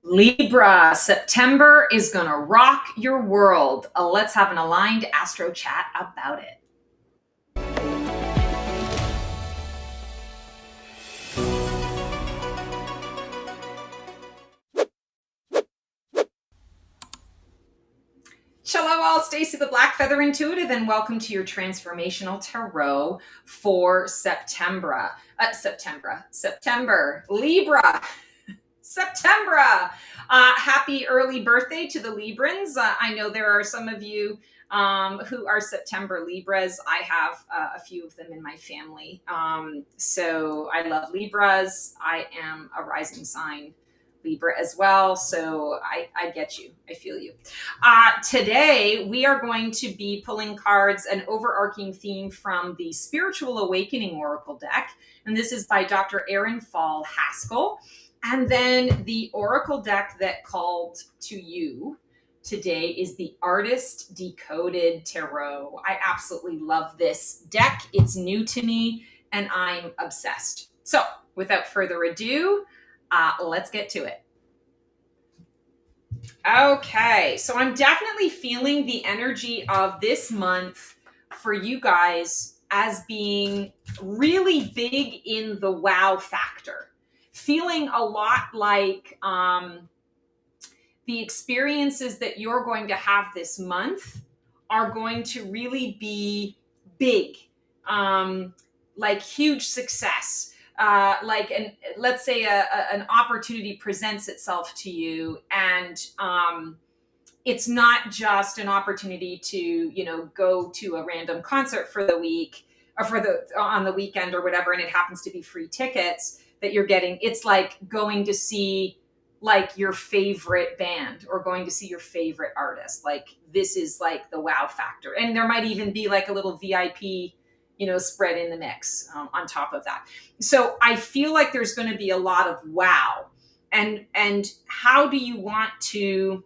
Libra, September is going to rock your world. Let's have an aligned astro chat about it. Hello all, Stacey the Black Feather Intuitive, and welcome to your Transformational Tarot for September. Libra. September. Happy early birthday to the Librans. I know there are some of you who are September Libras. I have a few of them in my family. So I love Libras. I am a rising sign Libra as well. So I get you. I feel you. Today, we are going to be pulling cards, an overarching theme from the Spiritual Awakening Oracle deck. And this is by Dr. Erin Fall Haskell. And then the Oracle deck that called to you today is the Artist Decoded Tarot. I absolutely love this deck. It's new to me and I'm obsessed. So without further ado, let's get to it. Okay, so I'm definitely feeling the energy of this month for you guys as being really big in the wow factor. Feeling a lot like the experiences that you're going to have this month are going to really be big, like huge success. Let's say an opportunity presents itself to you, and it's not just an opportunity to go to a random concert for the week or on the weekend or whatever, and it happens to be free tickets that you're getting. It's like going to see like your favorite band or going to see your favorite artist. Like this is like the wow factor, and there might even be like a little VIP spread in the mix on top of that. So I feel like there's going to be a lot of wow. And how do you want to,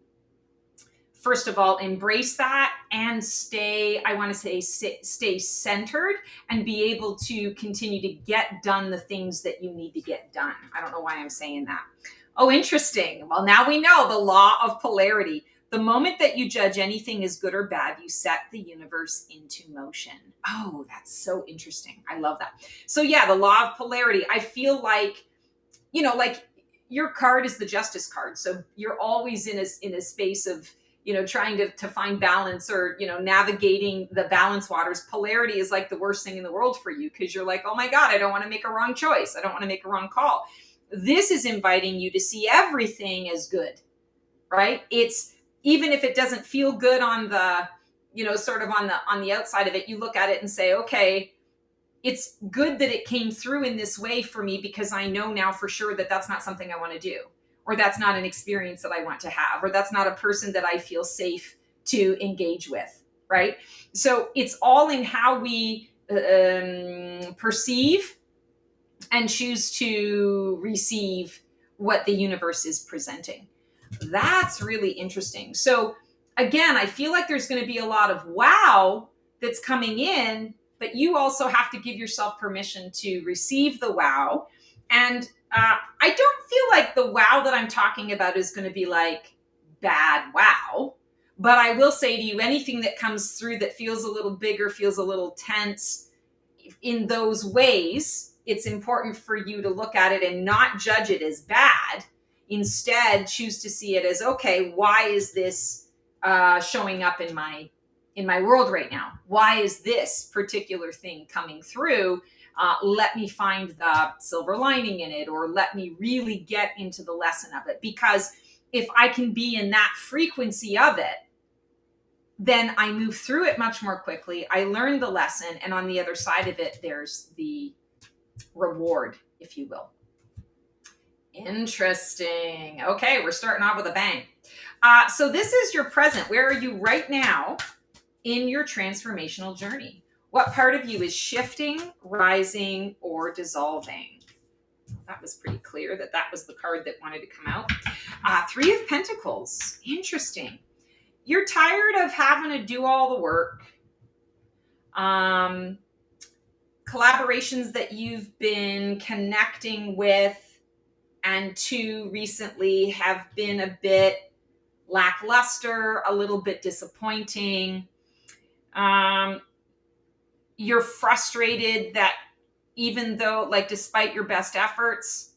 first of all, embrace that and stay centered and be able to continue to get done the things that you need to get done? I don't know why I'm saying that. Oh, interesting. Well, now we know the law of polarity. The moment that you judge anything as good or bad, you set the universe into motion. Oh, that's so interesting. I love that. So yeah, the law of polarity. I feel like, like your card is the justice card. So you're always in a space of, trying to find balance or, navigating the balance waters. Polarity is like the worst thing in the world for you because you're like, oh my God, I don't want to make a wrong choice. I don't want to make a wrong call. This is inviting you to see everything as good, right? It's, even if it doesn't feel good on the, sort of on the outside of it, you look at it and say, okay, it's good that it came through in this way for me because I know now for sure that that's not something I want to do, or that's not an experience that I want to have, or that's not a person that I feel safe to engage with, right? So it's all in how we perceive and choose to receive what the universe is presenting. That's really interesting. So again, I feel like there's going to be a lot of wow that's coming in, but you also have to give yourself permission to receive the wow. And I don't feel like the wow that I'm talking about is going to be like bad wow. But I will say to you, anything that comes through that feels a little bigger, feels a little tense in those ways, it's important for you to look at it and not judge it as bad. Instead, choose to see it as, okay, why is this showing up in my world right now? Why is this particular thing coming through? Let me find the silver lining in it, or let me really get into the lesson of it. Because if I can be in that frequency of it, then I move through it much more quickly. I learn the lesson, and on the other side of it, there's the reward, if you will. Interesting. Okay, we're starting off with a bang. So this is your present. Where are you right now in your transformational journey? What part of you is shifting, rising, or dissolving? That was pretty clear that was the card that wanted to come out. Three of Pentacles. Interesting. You're tired of having to do all the work. Collaborations that you've been connecting with and 2 recently have been a bit lackluster, a little bit disappointing. You're frustrated that even though, like, despite your best efforts,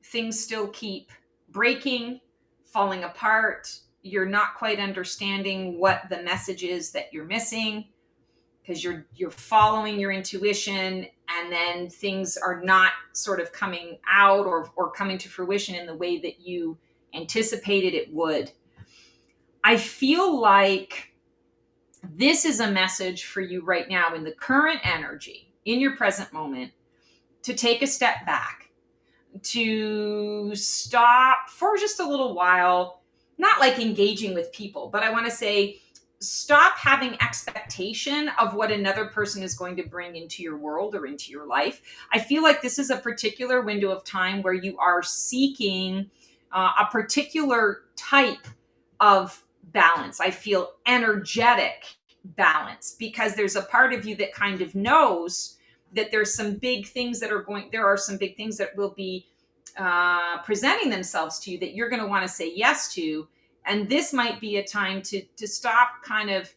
things still keep breaking, falling apart. You're not quite understanding what the message is that you're missing, because you're following your intuition, and then things are not sort of coming out or coming to fruition in the way that you anticipated it would. I feel like this is a message for you right now in the current energy, in your present moment, to take a step back, to stop for just a little while, not like engaging with people, but I want to say stop having expectation of what another person is going to bring into your world or into your life. I feel like this is a particular window of time where you are seeking a particular type of balance. I feel energetic balance, because there's a part of you that kind of knows that there are some big things that will be presenting themselves to you that you're going to want to say yes to. And this might be a time to stop kind of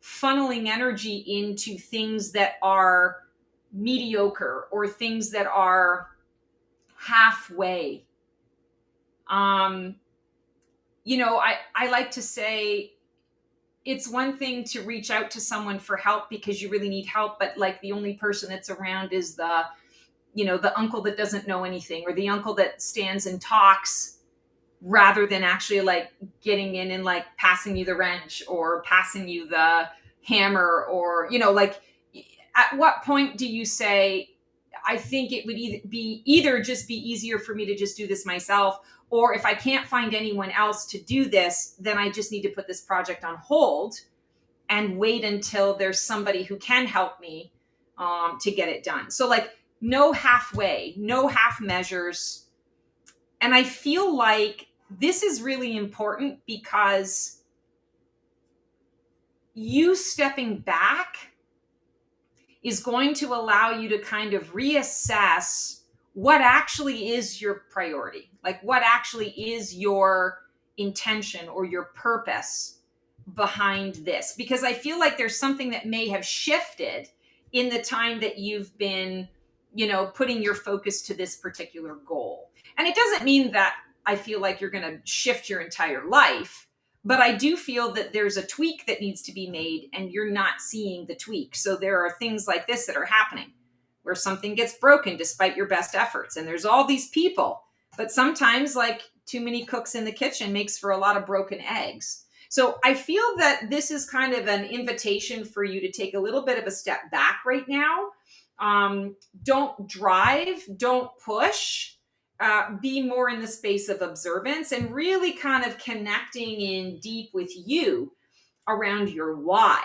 funneling energy into things that are mediocre or things that are halfway. I like to say it's one thing to reach out to someone for help because you really need help, but like the only person that's around is the uncle that doesn't know anything, or the uncle that stands and talks rather than actually like getting in and like passing you the wrench or passing you the hammer, or at what point do you say, I think it would either just be easier for me to just do this myself, or if I can't find anyone else to do this, then I just need to put this project on hold and wait until there's somebody who can help me to get it done. So like no halfway, no half measures. And I feel like this is really important because you stepping back is going to allow you to kind of reassess what actually is your priority, like what actually is your intention or your purpose behind this. Because I feel like there's something that may have shifted in the time that you've been, putting your focus to this particular goal. And it doesn't mean that I feel like you're going to shift your entire life, but I do feel that there's a tweak that needs to be made and you're not seeing the tweak. So there are things like this that are happening where something gets broken despite your best efforts. And there's all these people, but sometimes like too many cooks in the kitchen makes for a lot of broken eggs. So I feel that this is kind of an invitation for you to take a little bit of a step back right now. Don't drive, don't push. Be more in the space of observance and really kind of connecting in deep with you around your why.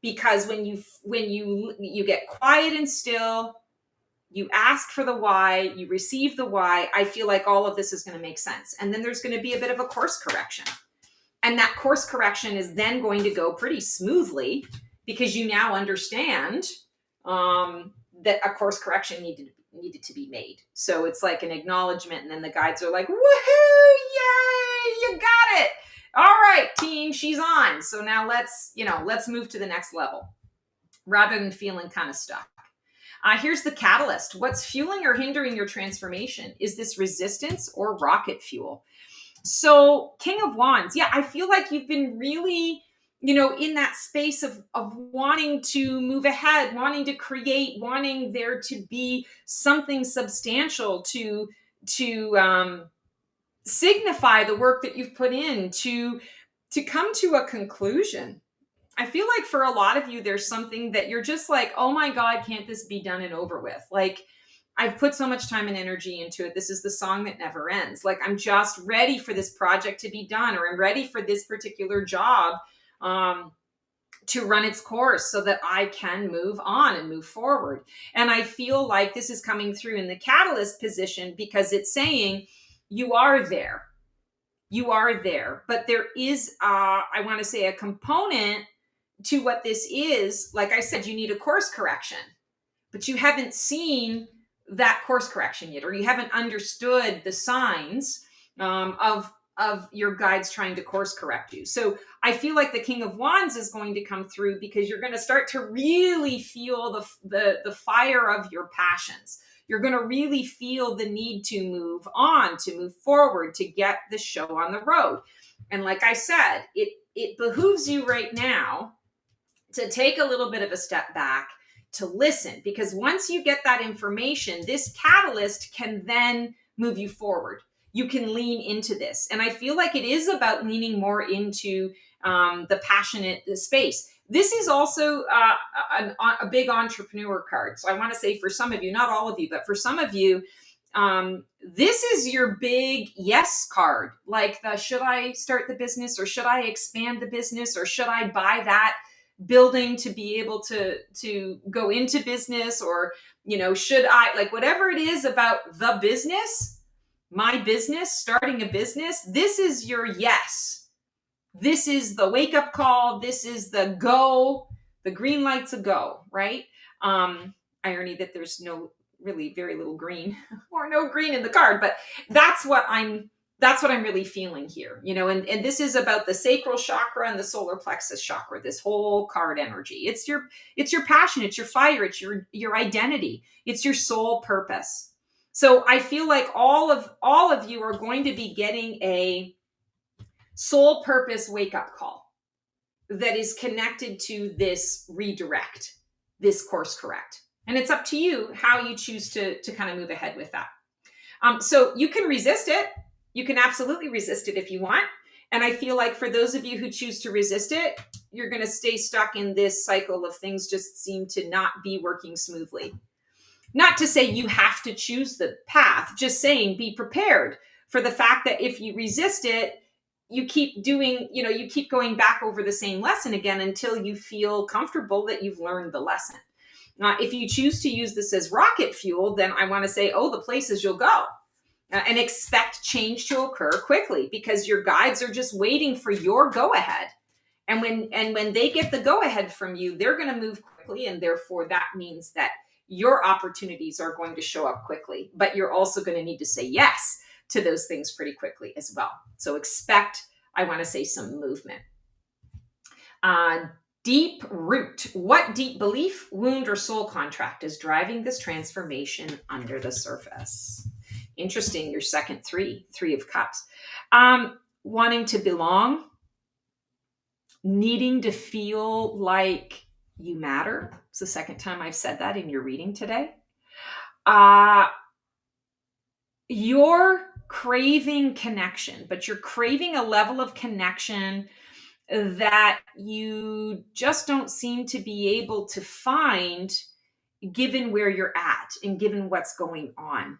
Because when you get quiet and still, you ask for the why, you receive the why, I feel like all of this is going to make sense. And then there's going to be a bit of a course correction. And that course correction is then going to go pretty smoothly because you now understand that a course correction needed to be made. So it's like an acknowledgement, and then the guides are like, woohoo, yay, you got it. All right, team, she's on. So now let's move to the next level rather than feeling kind of stuck. Here's the catalyst. What's fueling or hindering your transformation? Is this resistance or rocket fuel? So King of Wands. Yeah, I feel like you've been really, in that space of wanting to move ahead, wanting to create, wanting there to be something substantial to signify the work that you've put in, to come to a conclusion. I feel like for a lot of you, there's something that you're just like, oh my God, can't this be done and over with? Like, I've put so much time and energy into it. This is the song that never ends. Like, I'm just ready for this project to be done, or I'm ready for this particular job to run its course so that I can move on and move forward. And I feel like this is coming through in the catalyst position because it's saying you are there. You are there. But there is, I want to say, a component to what this is. Like I said, you need a course correction, but you haven't seen that course correction yet, or you haven't understood the signs of your guides trying to course correct you. So I feel like the King of Wands is going to come through because you're going to start to really feel the fire of your passions. You're going to really feel the need to move on, to move forward, to get the show on the road. And like I said, it behooves you right now to take a little bit of a step back, to listen, because once you get that information, this catalyst can then move you forward. You can lean into this. And I feel like it is about leaning more into the passionate space. This is also a big entrepreneur card. So I want to say for some of you, not all of you, but for some of you, this is your big yes card. Like the, should I start the business, or should I expand the business, or should I buy that building to be able to go into business, or, you know, should I, like, whatever it is about the business, my business, starting a business, this is your yes. This is the wake up call. This is the go, the green light's a go, right? Irony that there's no, really very little green or no green in the card, but that's what I'm really feeling here, you know, and this is about the sacral chakra and the solar plexus chakra, this whole card energy. It's your passion, it's your fire, it's your identity, it's your soul purpose. So I feel like all of you are going to be getting a soul purpose wake up call that is connected to this redirect, this course correct. And it's up to you how you choose to kind of move ahead with that. So you can resist it. You can absolutely resist it if you want. And I feel like for those of you who choose to resist it, you're going to stay stuck in this cycle of things just seem to not be working smoothly. Not to say you have to choose the path, just saying be prepared for the fact that if you resist it, you keep doing, you know, you keep going back over the same lesson again until you feel comfortable that you've learned the lesson. If you choose to use this as rocket fuel, then I want to say, oh, the places you'll go. And expect change to occur quickly, because your guides are just waiting for your go-ahead. And when they get the go-ahead from you, they're going to move quickly, and therefore that means that your opportunities are going to show up quickly. But you're also going to need to say yes to those things pretty quickly as well. So expect, I want to say, some movement. Deep root. What deep belief, wound, or soul contract is driving this transformation under the surface? Interesting, your second three of cups. Wanting to belong, needing to feel like you matter. It's the second time I've said that in your reading today. You're craving connection, but you're craving a level of connection that you just don't seem to be able to find given where you're at and given what's going on.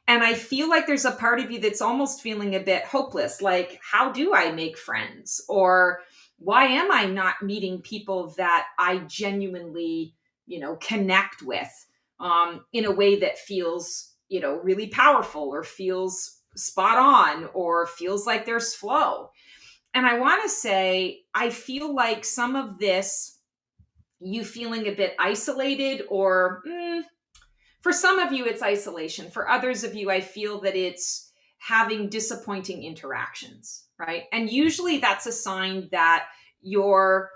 And I feel like there's a part of you that's almost feeling a bit hopeless. Like, how do I make friends? Or why am I not meeting people that I genuinely, you know, connect with in a way that feels, you know, really powerful, or feels spot on, or feels like there's flow? And I want to say, I feel like some of this, you feeling a bit isolated, or for some of you, it's isolation. For others of you, I feel that it's having disappointing interactions, right? And usually that's a sign that you're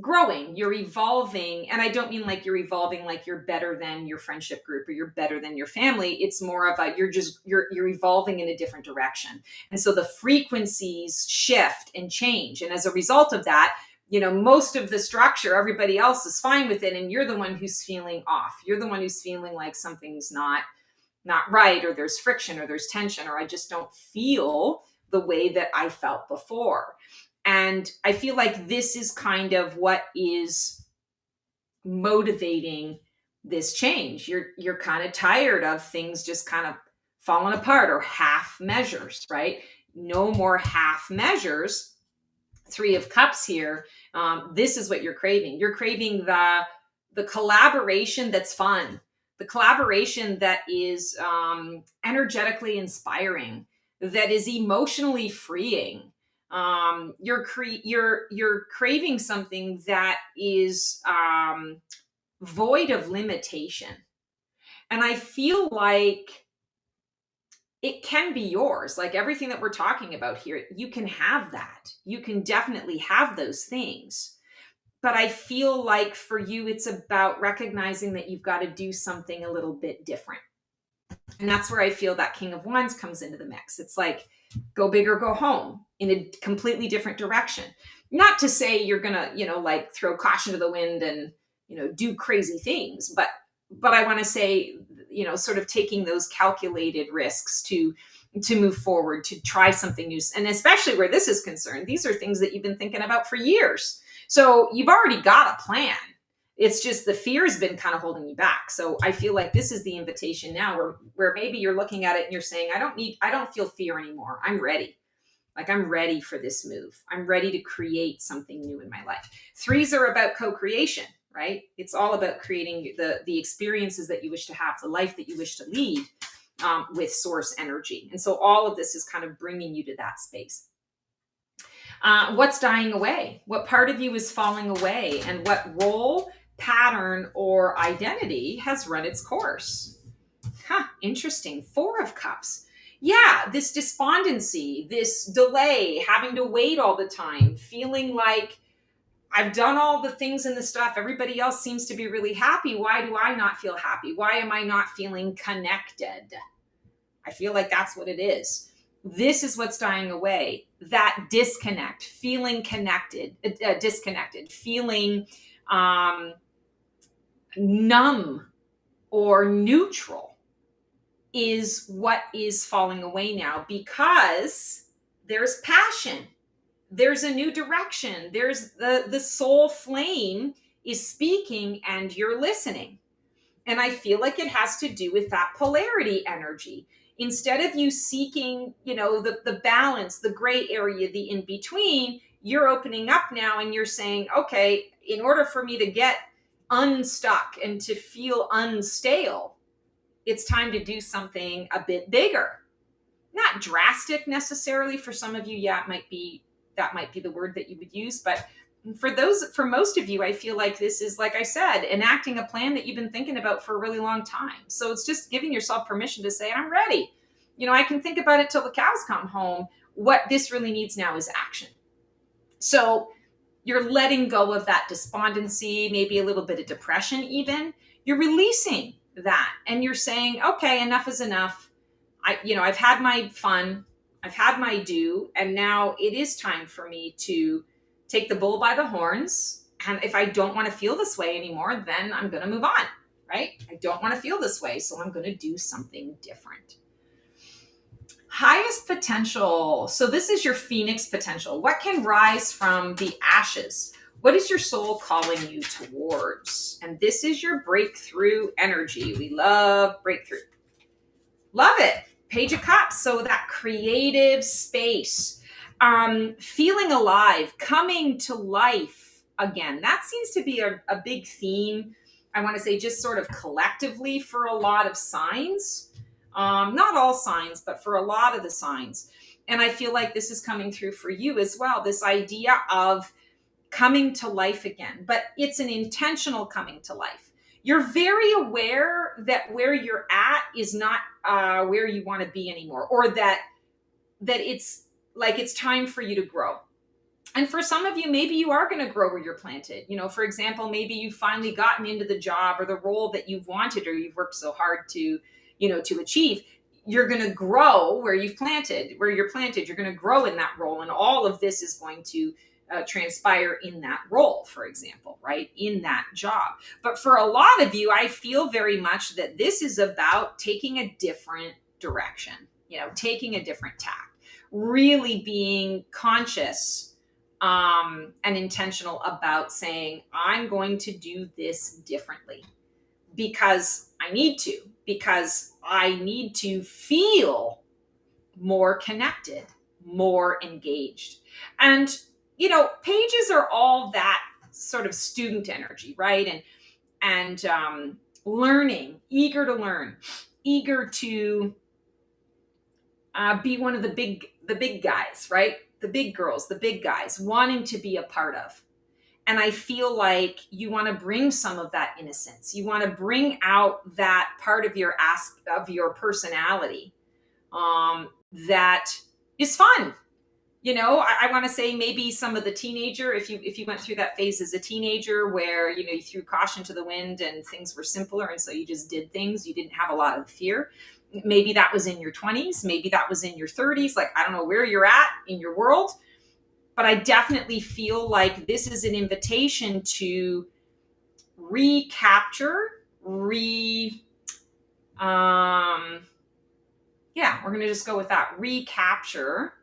growing, you're evolving. And I don't mean like you're evolving like you're better than your friendship group, or you're better than your family. It's more of a, you're evolving in a different direction. And so the frequencies shift and change. And as a result of that, you know, most of the structure, everybody else is fine with it, and you're the one who's feeling off. You're the one who's feeling like something's not right, or there's friction, or there's tension, or I just don't feel the way that I felt before. And I feel like this is kind of what is motivating this change. You're kind of tired of things just kind of falling apart, or half measures, right? No more half measures. Three of Cups here. This is what you're craving. You're craving the collaboration that's fun, the collaboration that is energetically inspiring, that is emotionally freeing. You're craving something that is void of limitation. And I feel like it can be yours. Like everything that we're talking about here, you can have that. You can definitely have those things. But I feel like for you, it's about recognizing that you've got to do something a little bit different. And that's where I feel that King of Wands comes into the mix. It's like, go big or go home in a completely different direction. Not to say you're going to, like throw caution to the wind and, do crazy things, but I want to say, sort of taking those calculated risks to move forward, to try something new. And especially where this is concerned, these are things that you've been thinking about for years. So you've already got a plan. It's just the fear has been kind of holding you back. So I feel like this is the invitation now where maybe you're looking at it and you're saying, I don't feel fear anymore. I'm ready. Like I'm ready for this move. I'm ready to create something new in my life. Threes are about co-creation, right? It's all about creating the experiences that you wish to have, the life that you wish to lead with source energy. And so all of this is kind of bringing you to that space. What's dying away? What part of you is falling away? And what role, pattern, or identity has run its course? Interesting. 4 of Cups. Yeah, this despondency, this delay, having to wait all the time, feeling like I've done all the things and the stuff. Everybody else seems to be really happy. Why do I not feel happy? Why am I not feeling connected? I feel like that's what it is. This is what's dying away. That disconnect, feeling connected, disconnected, feeling numb or neutral is what is falling away now, because there's passion. There's a new direction. There's the soul flame is speaking and you're listening. And I feel like it has to do with that polarity energy. Instead of you seeking, the balance, the gray area, the in between, you're opening up now and you're saying, okay, in order for me to get unstuck and to feel unstale, it's time to do something a bit bigger. Not drastic necessarily. For some of you, that might be the word that you would use, but for most of you, I feel like this is, like I said, enacting a plan that you've been thinking about for a really long time. So it's just giving yourself permission to say, I'm ready. I can think about it till the cows come home. What this really needs now is action. So you're letting go of that despondency, maybe a little bit of depression even. You're releasing that and you're saying, okay, enough is enough. I've had my fun. I've had my due. And now it is time for me to take the bull by the horns. And if I don't want to feel this way anymore, then I'm going to move on, right? I don't want to feel this way, so I'm going to do something different. Highest potential. So this is your Phoenix potential. What can rise from the ashes? What is your soul calling you towards? And this is your breakthrough energy. We love breakthrough. Love it. Page of Cups. So that creative space, feeling alive, coming to life again. That seems to be a big theme, I want to say, just sort of collectively for a lot of signs. Not all signs, but for a lot of the signs. And I feel like this is coming through for you as well. This idea of coming to life again, but it's an intentional coming to life. You're very aware that where you're at is not where you want to be anymore, or that it's like it's time for you to grow. And for some of you, maybe you are going to grow where you're planted. For example, maybe you've finally gotten into the job or the role that you've wanted or you've worked so hard to achieve. You're going to grow where you're planted. You're going to grow in that role. And all of this is going to transpire in that role, for example, right? In that job. But for a lot of you, I feel very much that this is about taking a different direction, taking a different tack, really being conscious and intentional about saying, I'm going to do this differently because I need to feel more connected, more engaged. And pages are all that sort of student energy, right? And learning, eager to learn, eager to be one of the big guys, right? The big girls, the big guys, wanting to be a part of. And I feel like you want to bring some of that innocence. You want to bring out that part of your personality that is fun. I want to say maybe some of the teenager, if you went through that phase as a teenager where, you threw caution to the wind and things were simpler. And so you just did things. You didn't have a lot of fear. Maybe that was in your 20s. Maybe that was in your 30s. Like, I don't know where you're at in your world, but I definitely feel like this is an invitation to recapture, we're going to just go with that, recapture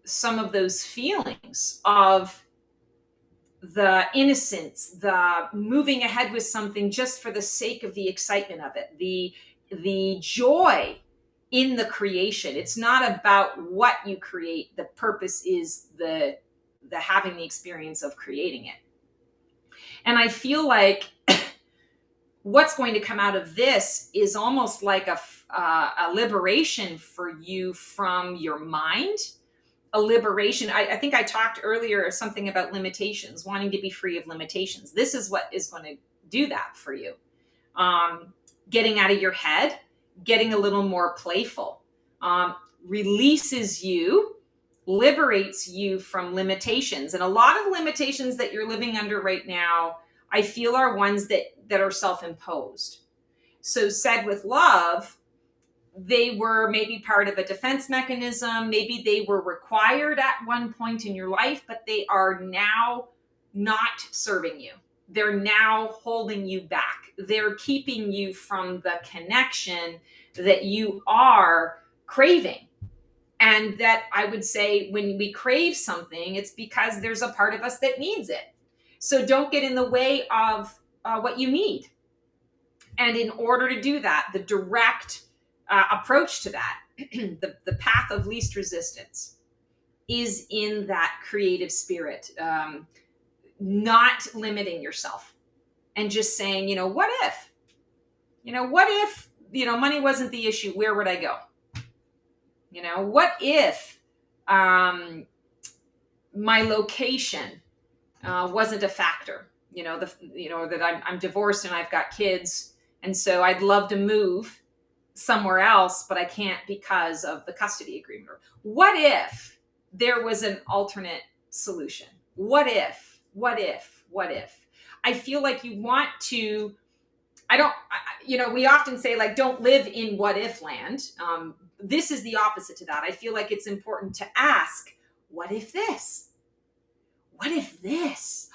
some of those feelings of the innocence, the moving ahead with something just for the sake of the excitement of it, the joy in the creation. It's not about what you create. The purpose is the having the experience of creating it. And I feel like what's going to come out of this is almost like a liberation for you from your mind. A liberation. I think I talked earlier something about limitations, wanting to be free of limitations. This is what is going to do that for you. Getting out of your head, getting a little more playful, releases you, liberates you from limitations. And a lot of the limitations that you're living under right now, I feel are ones that are self-imposed. So said with love, they were maybe part of a defense mechanism. Maybe they were required at one point in your life, but they are now not serving you. They're now holding you back. They're keeping you from the connection that you are craving. And that, I would say, when we crave something, it's because there's a part of us that needs it. So don't get in the way of what you need. And in order to do that, the direct approach to that, the path of least resistance, is in that creative spirit, not limiting yourself and just saying, what if money wasn't the issue? Where would I go? What if my location wasn't a factor? That I'm divorced and I've got kids, and so I'd love to move somewhere else, but I can't because of the custody agreement. What if there was an alternate solution? What if? I feel like you want to, we often say, like, don't live in what if land. This is the opposite to that. I feel like it's important to ask, what if this? What if this?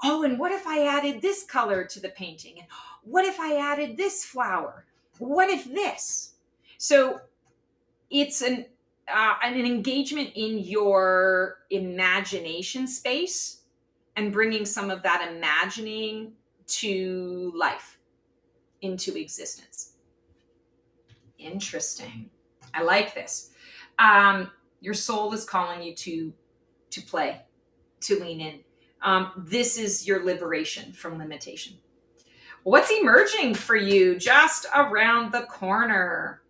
Oh, and what if I added this color to the painting? And what if I added this flower? What if this? So it's an engagement in your imagination space and bringing some of that imagining to life, into existence. Interesting. I like this. Your soul is calling you to play, to lean in. This is your liberation from limitation. What's emerging for you just around the corner?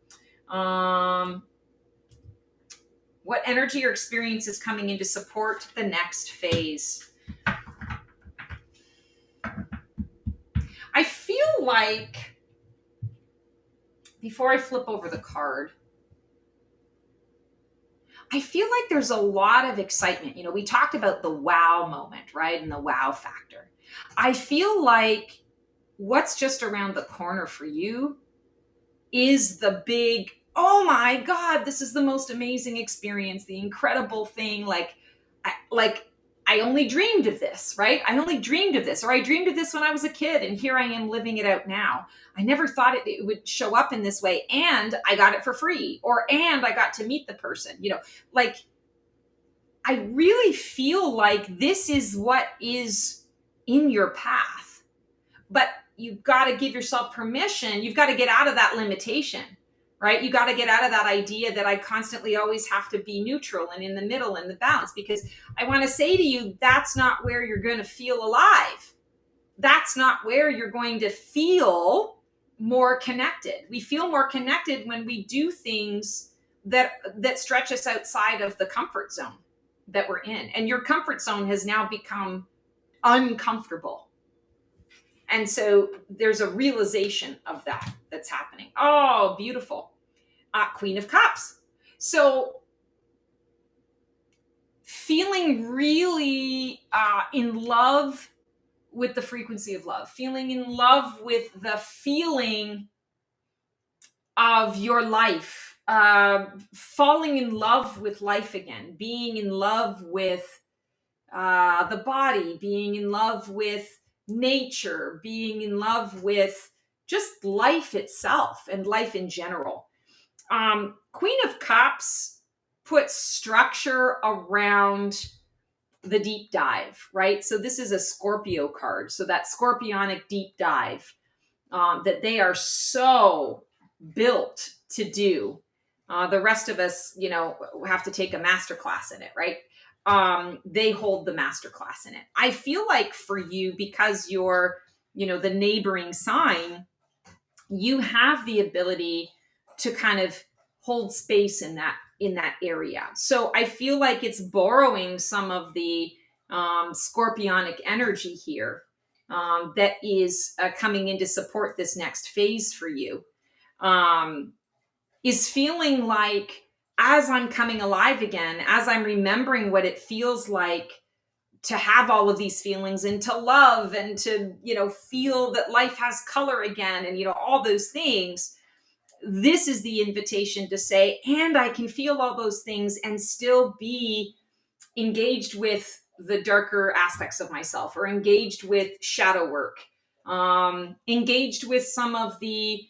What energy or experience is coming in to support the next phase? I feel like, before I flip over the card, I feel like there's a lot of excitement. We talked about the wow moment, right? And the wow factor. I feel like what's just around the corner for you is the big, oh my God, this is the most amazing experience, the incredible thing. I only dreamed of this, right? I only dreamed of this, or I dreamed of this when I was a kid, and here I am living it out now. I never thought it would show up in this way, and I got it for free, and I got to meet the person. I really feel like this is what is in your path, but you've got to give yourself permission. You've got to get out of that limitation, right? You got to get out of that idea that I constantly always have to be neutral and in the middle and the balance, because I want to say to you, that's not where you're going to feel alive. That's not where you're going to feel more connected. We feel more connected when we do things that stretch us outside of the comfort zone that we're in. And your comfort zone has now become uncomfortable. And so there's a realization of that that's happening. Oh, beautiful. Queen of Cups. So feeling really in love with the frequency of love, feeling in love with the feeling of your life, falling in love with life again, being in love with the body, being in love with nature, being in love with just life itself and life in general. Queen of Cups puts structure around the deep dive, right? So this is a Scorpio card. So that scorpionic deep dive that they are so built to do. The rest of us, have to take a master class in it, right? They hold the master class in it. I feel like for you, because you're, the neighboring sign, you have the ability to kind of hold space in that area. So I feel like it's borrowing some of the scorpionic energy here that is coming in to support this next phase for you. Is feeling like, as I'm coming alive again, as I'm remembering what it feels like to have all of these feelings and to love and to, feel that life has color again and, all those things. This is the invitation to say, and I can feel all those things and still be engaged with the darker aspects of myself, or engaged with shadow work, engaged with some of the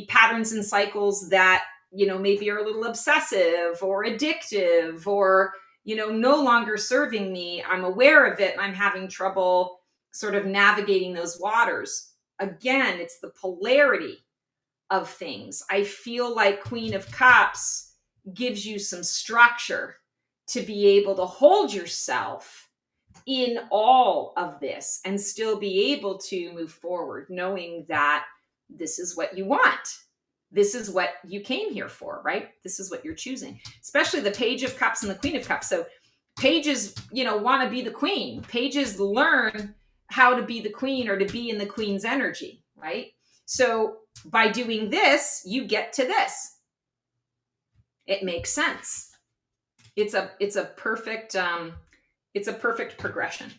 patterns and cycles that, maybe are a little obsessive or addictive, or, no longer serving me. I'm aware of it and I'm having trouble sort of navigating those waters. Again, it's the polarity of things. I feel like Queen of Cups gives you some structure to be able to hold yourself in all of this and still be able to move forward, knowing that this is what you want. This is what you came here for, right? This is what you're choosing, especially the Page of Cups and the Queen of Cups. So pages, want to be the queen. Pages learn how to be the queen, or to be in the queen's energy, right? So by doing this, you get to this. It makes sense. It's a perfect progression.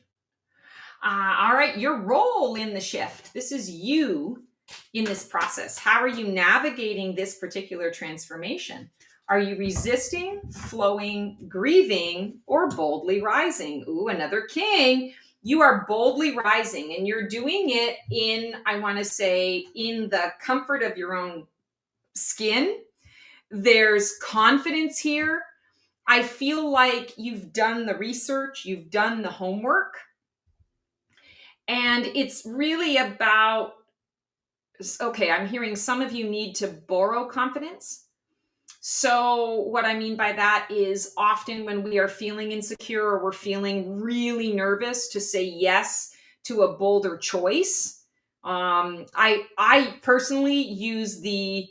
All right, your role in the shift. This is you in this process. How are you navigating this particular transformation? Are you resisting, flowing, grieving, or boldly rising? Ooh, another king. You are boldly rising, and you're doing it in, I want to say, in the comfort of your own skin. There's confidence here. I feel like you've done the research, you've done the homework, and it's really about, okay, I'm hearing some of you need to borrow confidence. So what I mean by that is, often when we are feeling insecure, or we're feeling really nervous to say yes to a bolder choice, I personally use the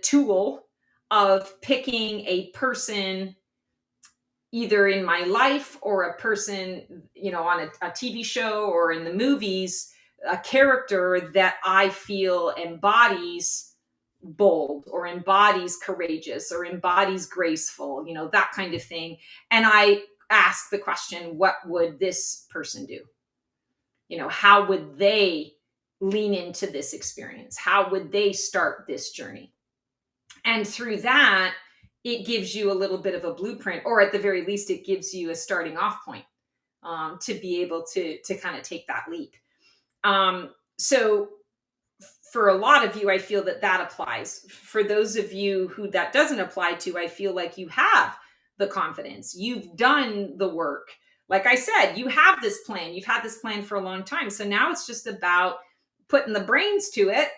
tool of picking a person, either in my life or a person, on a TV show or in the movies, a character that I feel embodies bold, or embodies courageous, or embodies graceful, that kind of thing. And I ask the question, what would this person do? How would they lean into this experience? How would they start this journey? And through that, it gives you a little bit of a blueprint, or at the very least, it gives you a starting off point to be able to kind of take that leap. So for a lot of you, I feel that applies. For those of you who that doesn't apply to, I feel like you have the confidence. You've done the work. Like I said, you have this plan. You've had this plan for a long time. So now it's just about putting the brains to it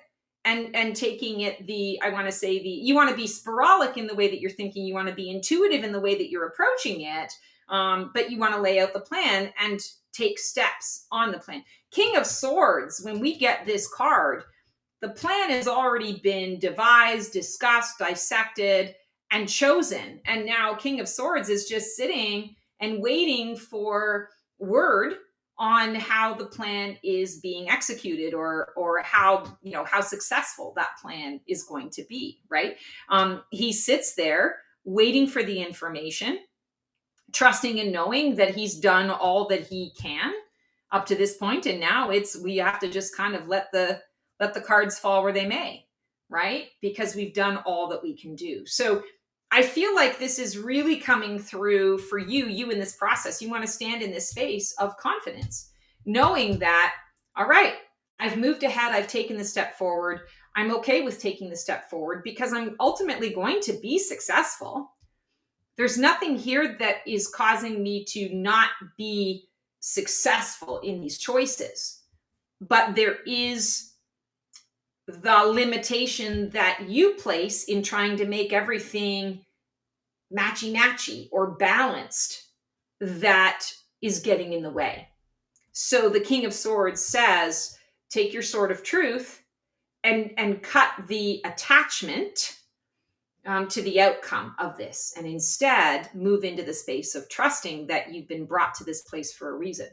and taking it you want to be sporadic in the way that you're thinking. You want to be intuitive in the way that you're approaching it. But you want to lay out the plan and take steps on the plan. King of Swords, when we get this card, the plan has already been devised, discussed, dissected, and chosen. And now King of Swords is just sitting and waiting for word on how the plan is being executed, or how, how successful that plan is going to be, right? He sits there waiting for the information, trusting and knowing that he's done all that he can up to this point, and now we have to just kind of let the cards fall where they may, right? Because we've done all that we can do. So I feel like this is really coming through for you in this process. You want to stand in this space of confidence, knowing that, all right, I've moved ahead, I've taken the step forward, I'm okay with taking the step forward because I'm ultimately going to be successful. There's nothing here that is causing me to not be successful in these choices, but there is the limitation that you place in trying to make everything matchy or balanced that is getting in the way. So the King of Swords says, take your sword of truth and cut the attachment to the outcome of this, and instead move into the space of trusting that you've been brought to this place for a reason.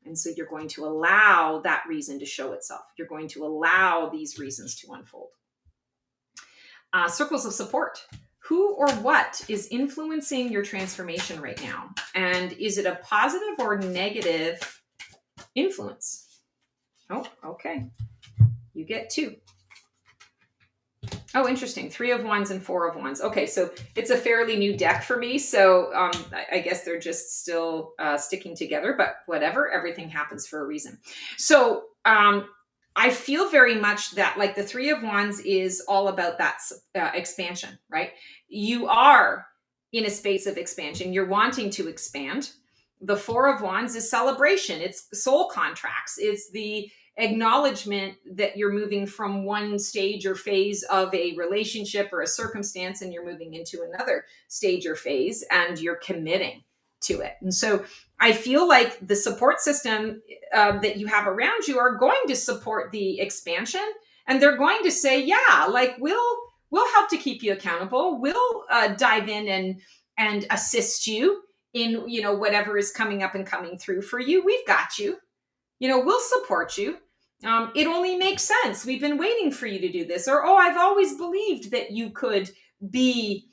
And so you're going to allow that reason to show itself. You're going to allow these reasons to unfold. Circles of support. Who or what is influencing your transformation right now? And is it a positive or negative influence? Oh, okay. You get 2. Oh, interesting. 3 of Wands and 4 of Wands. Okay, so it's a fairly new deck for me. So I guess they're just still sticking together, but whatever. Everything happens for a reason. So I feel very much that, like, the 3 of Wands is all about that expansion, right? You are in a space of expansion. You're wanting to expand. The 4 of Wands is celebration. It's soul contracts. It's the acknowledgement that you're moving from one stage or phase of a relationship or a circumstance, and you're moving into another stage or phase, and you're committing to it. And so I feel like the support system that you have around you are going to support the expansion, and they're going to say, yeah, like, we'll help to keep you accountable. We'll dive in and assist you in, whatever is coming up and coming through for you. We've got you. We'll support you. It only makes sense. We've been waiting for you to do this. Or, I've always believed that you could be,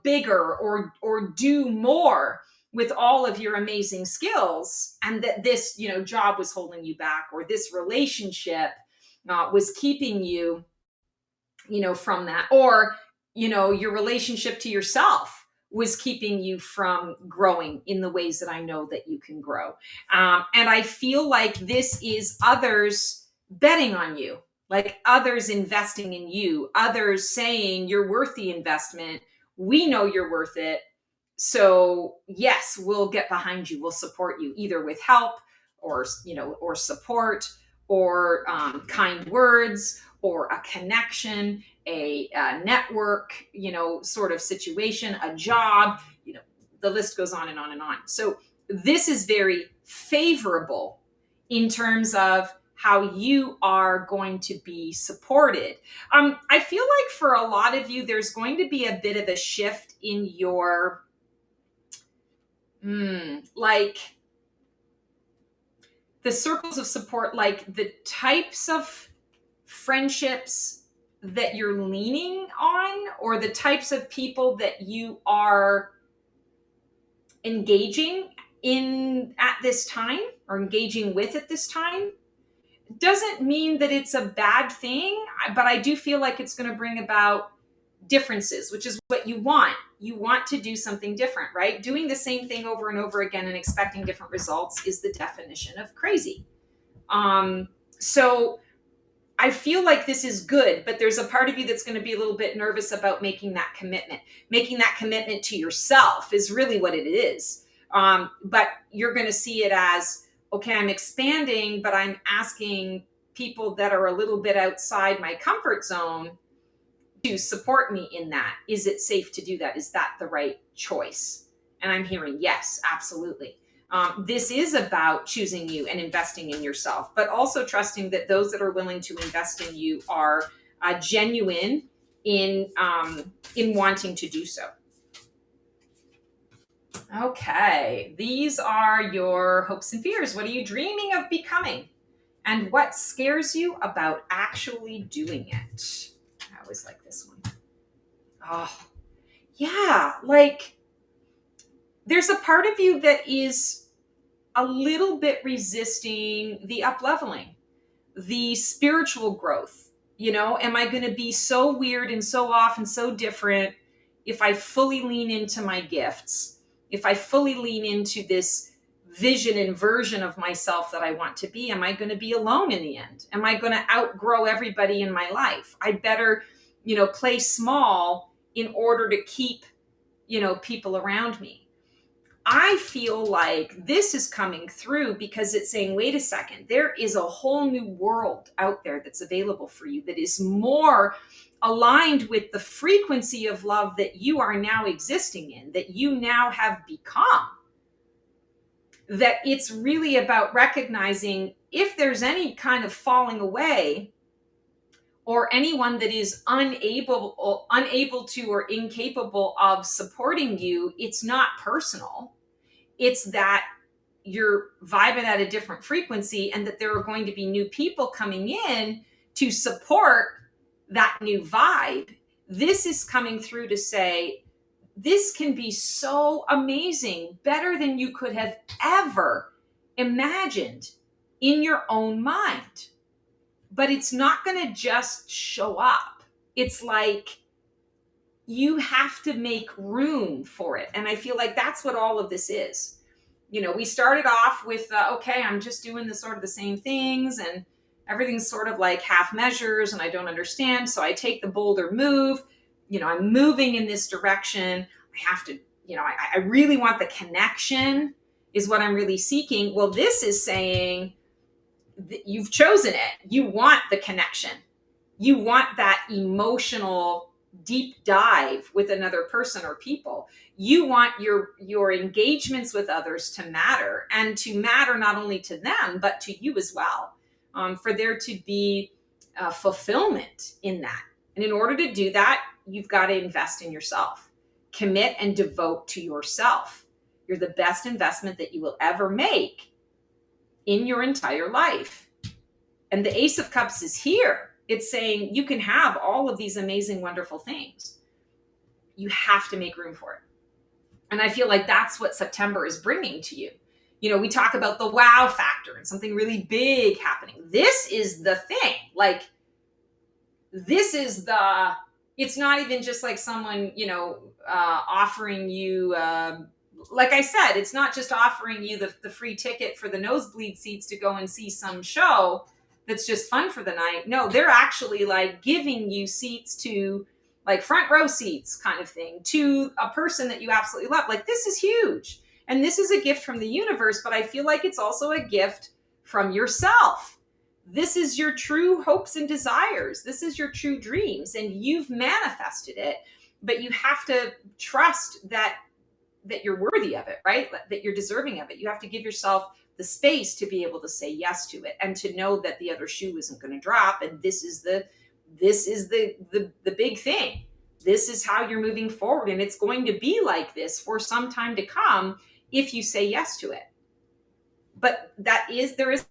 bigger or do more with all of your amazing skills, and that this, job was holding you back, or this relationship was keeping you, from that, or, your relationship to yourself was keeping you from growing in the ways that I know that you can grow. And I feel like this is others betting on you, like others investing in you, others saying you're worth the investment. We know you're worth it. So yes, we'll get behind you. We'll support you either with help or, or support, or kind words, or a connection, a network, sort of situation, a job, the list goes on and on and on. So this is very favorable in terms of how you are going to be supported. I feel like for a lot of you, there's going to be a bit of a shift in your, like, the circles of support, like the types of friendships that you're leaning on, or the types of people that you are engaging in at this time, or engaging with at this time, doesn't mean that it's a bad thing, but I do feel like it's going to bring about differences, which is what you want. You want to do something different, right? Doing the same thing over and over again and expecting different results is the definition of crazy. So I feel like this is good, but there's a part of you that's going to be a little bit nervous about making that commitment. Making that commitment to yourself is really what it is. But you're going to see it as, okay, I'm expanding, but I'm asking people that are a little bit outside my comfort zone to support me in that. Is it safe to do that? Is that the right choice? And I'm hearing, yes, absolutely. This is about choosing you and investing in yourself, but also trusting that those that are willing to invest in you are genuine in wanting to do so. Okay, these are your hopes and fears. What are you dreaming of becoming? And what scares you about actually doing it? I always like this one. Oh, yeah. Like, there's a part of you that is a little bit resisting the up leveling, the spiritual growth. You know, am I going to be so weird and so off and so different if I fully lean into my gifts? If I fully lean into this vision and version of myself that I want to be, am I going to be alone in the end? Am I going to outgrow everybody in my life? I better, play small in order to keep, people around me. I feel like this is coming through because it's saying, wait a second, there is a whole new world out there that's available for you that is more aligned with the frequency of love that you are now existing in, that you now have become. That it's really about recognizing if there's any kind of falling away or anyone that is unable to or incapable of supporting you, it's not personal. It's that you're vibing at a different frequency and that there are going to be new people coming in to support that new vibe. This is coming through to say, this can be so amazing, better than you could have ever imagined in your own mind. But it's not going to just show up. It's like you have to make room for it. And I feel like that's what all of this is. We started off with, okay, I'm just doing the sort of the same things and everything's sort of like half measures and I don't understand. So I take the bolder move, I'm moving in this direction. I have to, I really want the connection is what I'm really seeking. Well, this is saying that you've chosen it. You want the connection. You want that emotional deep dive with another person or people. You want your engagements with others to matter, and to matter not only to them but to you as well, for there to be fulfillment in that. And in order to do that, you've got to invest in yourself, commit and devote to yourself. You're the best investment that you will ever make in your entire life. And the Ace of Cups is here. It's saying you can have all of these amazing, wonderful things. You have to make room for it. And I feel like that's what September is bringing to you. We talk about the wow factor and something really big happening. This is the thing. Like, it's not even just like someone, offering you, like I said, it's not just offering you the free ticket for the nosebleed seats to go and see some show that's just fun for the night. No, they're actually like giving you seats to like front row seats kind of thing to a person that you absolutely love. Like, this is huge. And this is a gift from the universe, but I feel like it's also a gift from yourself. This is your true hopes and desires. This is your true dreams, and you've manifested it, but you have to trust that you're worthy of it, right? That you're deserving of it. You have to give yourself the space to be able to say yes to it, and to know that the other shoe isn't going to drop. And this is the big thing. This is how you're moving forward. And it's going to be like this for some time to come if you say yes to it. But there is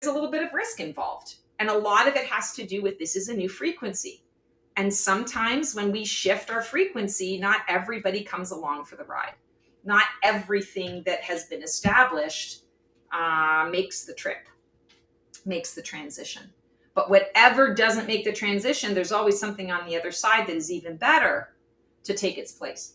a little bit of risk involved. And a lot of it has to do with, this is a new frequency. And sometimes when we shift our frequency, not everybody comes along for the ride. Not everything that has been established makes the trip, makes the transition. But whatever doesn't make the transition, there's always something on the other side that is even better to take its place.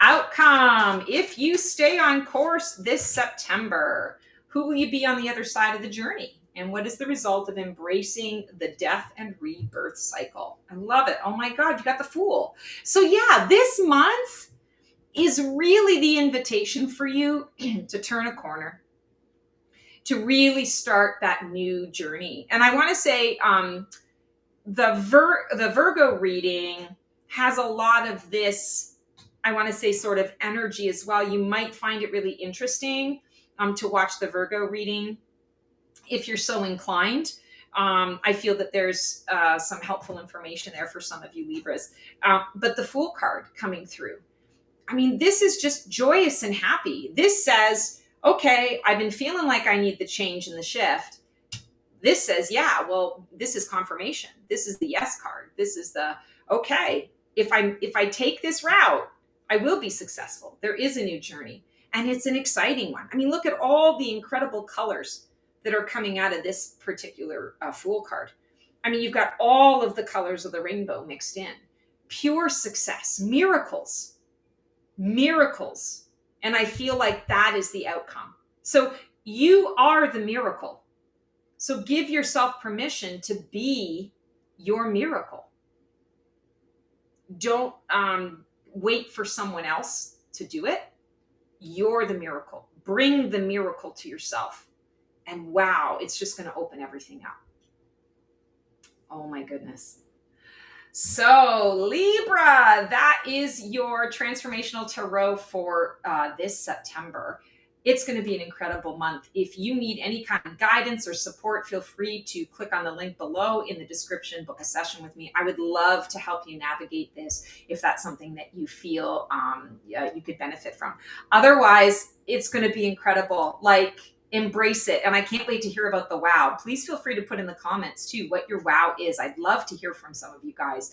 Outcome. If you stay on course this September, who will you be on the other side of the journey? And what is the result of embracing the death and rebirth cycle? I love it. Oh my God, you got the Fool. So yeah, this month is really the invitation for you to turn a corner, to really start that new journey. And I want to say the Virgo reading has a lot of this, I want to say, sort of energy as well. You might find it really interesting to watch the Virgo reading if you're so inclined. I feel that there's some helpful information there for some of you Libras. But the Fool card coming through. I mean, this is just joyous and happy. This says, okay, I've been feeling like I need the change and the shift. This says, yeah, well, this is confirmation. This is the yes card. This is the, okay, if I take this route, I will be successful. There is a new journey, and it's an exciting one. I mean, look at all the incredible colors that are coming out of this particular Fool card. I mean, you've got all of the colors of the rainbow mixed in. Pure success, miracles, miracles. And I feel like that is the outcome. So you are the miracle. So give yourself permission to be your miracle. Don't wait for someone else to do it. You're the miracle. Bring the miracle to yourself. And wow, it's just going to open everything up. Oh my goodness. So Libra, that is your transformational tarot for this September. It's going to be an incredible month. If you need any kind of guidance or support, feel free to click on the link below in the description, book a session with me. I would love to help you navigate this if that's something that you feel you could benefit from. Otherwise, it's going to be incredible. Like, embrace it. And I can't wait to hear about the wow. Please feel free to put in the comments too what your wow is. I'd love to hear from some of you guys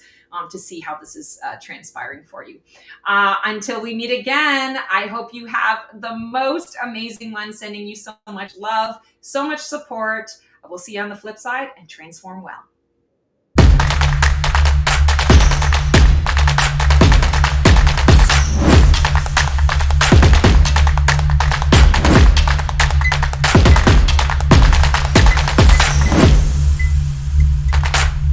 to see how this is transpiring for you. Until we meet again, I hope you have the most amazing one. Sending you so much love, so much support. We'll see you on the flip side, and transform well.